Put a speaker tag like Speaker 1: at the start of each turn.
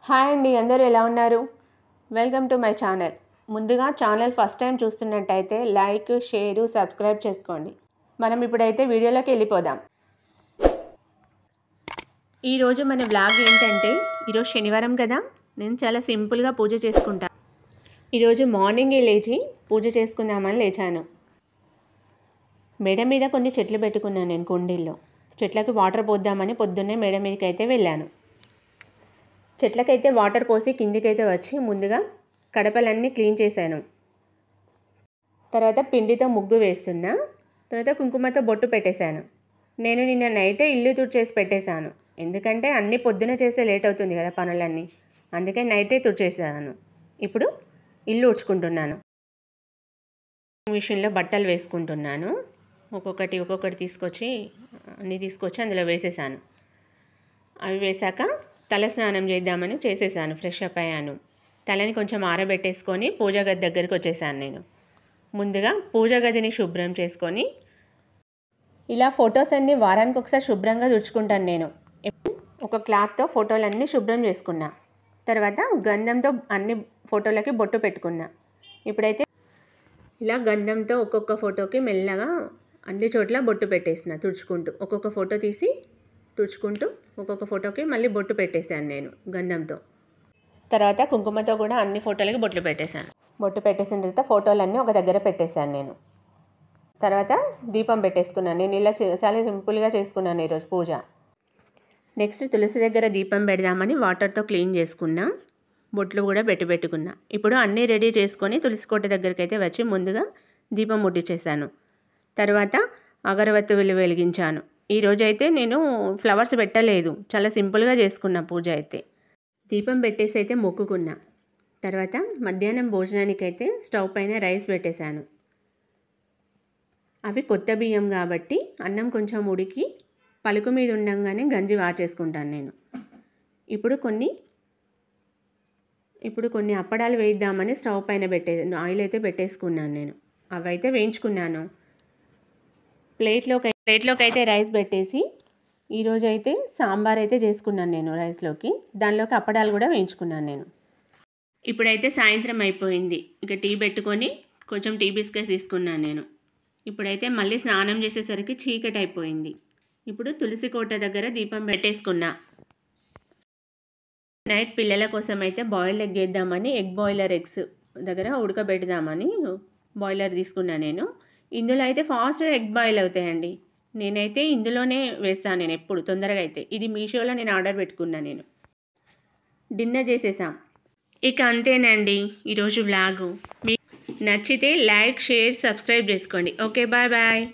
Speaker 1: Hi అండి, అందరూ ఎలా ఉన్నారు? Welcome to my channel. ముందుగా ఛానల్ ఫస్ట్ టైం చూస్తున్నట్టయితే లైక్, షేర్, సబ్స్క్రైబ్ చేసుకోండి. మనం ఇప్పుడైతే వీడియోలోకి వెళ్ళిపోదాం. ఈరోజు మన వ్లాగ్ ఏంటంటే, ఈరోజు శనివారం కదా, నేను చాలా సింపుల్గా పూజ చేసుకుంటాను. ఈరోజు మార్నింగే లేచి పూజ చేసుకుందామని లేచాను. మేడ మీద కొన్ని చెట్లు పెట్టుకున్నాను నేను కుండీల్లో. చెట్లకి వాటర్ పోద్దామని పొద్దున్నే మేడ మీదకి అయితే వెళ్ళాను. చెట్లకైతే వాటర్ పోసి కిందికైతే వచ్చి ముందుగా కడపలన్నీ క్లీన్ చేశాను. తర్వాత పిండితో ముగ్గు వేస్తున్నా. తర్వాత కుంకుమతో బొట్టు పెట్టేశాను. నేను నిన్న నైటే ఇల్లు తుడిచేసి పెట్టేశాను. ఎందుకంటే అన్నీ పొద్దున చేస్తే లేట్ అవుతుంది కదా పనులన్నీ, అందుకే నైటే తుడిచేసాను. ఇప్పుడు ఇల్లు ఉడ్చుకుంటున్నాను. మిషన్లో బట్టలు వేసుకుంటున్నాను. ఒక్కొక్కటి తీసుకొచ్చి అందులో వేసేసాను. అవి వేసాక తల స్నానం చేద్దామని చేసేసాను. ఫ్రెష్ అప్ అయ్యాను. తలని కొంచెం ఆరబెట్టేసుకొని పూజా గది దగ్గరికి వచ్చేసాను. నేను ముందుగా పూజా గదిని శుభ్రం చేసుకొని ఇలా ఫొటోస్ అన్నీ వారానికి ఒకసారి శుభ్రంగా తుడుచుకుంటాను. నేను ఒక క్లాత్తో ఫోటోలన్నీ శుభ్రం చేసుకున్నా. తర్వాత గంధంతో అన్ని ఫోటోలకి బొట్టు పెట్టుకున్నా. ఇప్పుడైతే ఇలా గంధంతో ఒక్కొక్క ఫోటోకి మెల్లగా అన్ని చోట్ల బొట్టు పెట్టేసిన తుడుచుకుంటూ, ఒక్కొక్క ఫోటో తీసి తుడుచుకుంటూ ఒక్కొక్క ఫోటోకి మళ్ళీ బొట్టు పెట్టేశాను నేను గంధంతో. తర్వాత కుంకుమతో కూడా అన్ని ఫోటోలకి బొట్లు పెట్టేశాను. బొట్టు పెట్టేసిన తర్వాత ఫోటోలన్నీ ఒక దగ్గర పెట్టేశాను నేను. తర్వాత దీపం పెట్టేసుకున్నాను. నేను ఇలా చాలా సింపుల్గా చేసుకున్నాను ఈరోజు పూజ. నెక్స్ట్ తులసి దగ్గర దీపం పెడదామని వాటర్తో క్లీన్ చేసుకున్నా. బొట్లు కూడా పెట్టుకున్నా. ఇప్పుడు అన్నీ రెడీ చేసుకొని తులసి కోట దగ్గరికి అయితే వచ్చి ముందుగా దీపం ముట్టించేసాను. తర్వాత అగరవత్తులు వెలిగించాను. ఈరోజైతే నేను ఫ్లవర్స్ పెట్టలేదు, చాలా సింపుల్గా చేసుకున్నా పూజ అయితే. దీపం పెట్టేసి అయితే మొక్కుకున్నా. తర్వాత మధ్యాహ్నం భోజనానికైతే స్టవ్ పైన రైస్ పెట్టేశాను. అవి కొత్త బియ్యం కాబట్టి అన్నం కొంచెం ఉడికి పలుకు మీద ఉండంగానే గంజి వార్చేసుకుంటాను నేను. ఇప్పుడు కొన్ని అప్పడాలు వేయిద్దామని స్టవ్ పైన ఆయిల్ అయితే పెట్టేసుకున్నాను నేను. అవి అయితే వేయించుకున్నాను. ప్లేట్లోకి అయితే రైస్ పెట్టేసి ఈరోజు అయితే సాంబార్ అయితే చేసుకున్నాను నేను రైస్లోకి. దానిలోకి అప్పడాలు కూడా వేయించుకున్నాను నేను. ఇప్పుడైతే సాయంత్రం అయిపోయింది. ఇక టీ పెట్టుకొని కొంచెం టీ బిస్కెట్స్ తీసుకున్నాను నేను. ఇప్పుడైతే మళ్ళీ స్నానం చేసేసరికి చీకటి అయిపోయింది. ఇప్పుడు తులసి కోట దగ్గర దీపం పెట్టేసుకున్నా. నైట్ పిల్లల కోసం అయితే బాయిల్డ్ ఎగ్ వేద్దామని ఎగ్స్ దగ్గర ఉడకబెడదామని బాయిలర్ తీసుకున్నా నేను. ఇందులో అయితే ఫాస్ట్గా ఎగ్ బాయిల్ అవుతాయండి. నేనైతే ఇందులోనే వేస్తాను నేను ఎప్పుడు తొందరగా అయితే. ఇది మీషోలో నేను ఆర్డర్ పెట్టుకున్నాను నేను. డిన్నర్ చేసేసాం. ఇక అంతేనండి ఈరోజు వ్లాగు. మీకు నచ్చితే లైక్, షేర్, సబ్స్క్రైబ్ చేసుకోండి. Okay, bye bye.